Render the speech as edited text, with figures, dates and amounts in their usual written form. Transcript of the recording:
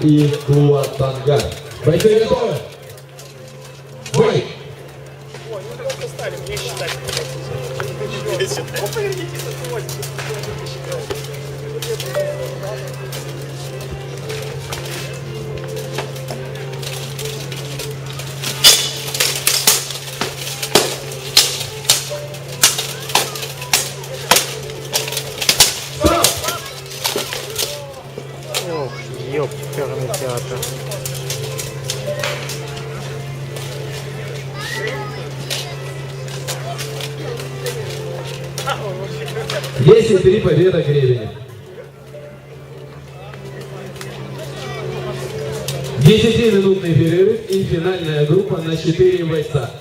и Куатанга. Бойцы готовы? Бой! Ох, ёперный театр. Есть 3 победа Гребеня. 10-минутный перерыв и финальная группа на 4 бойца.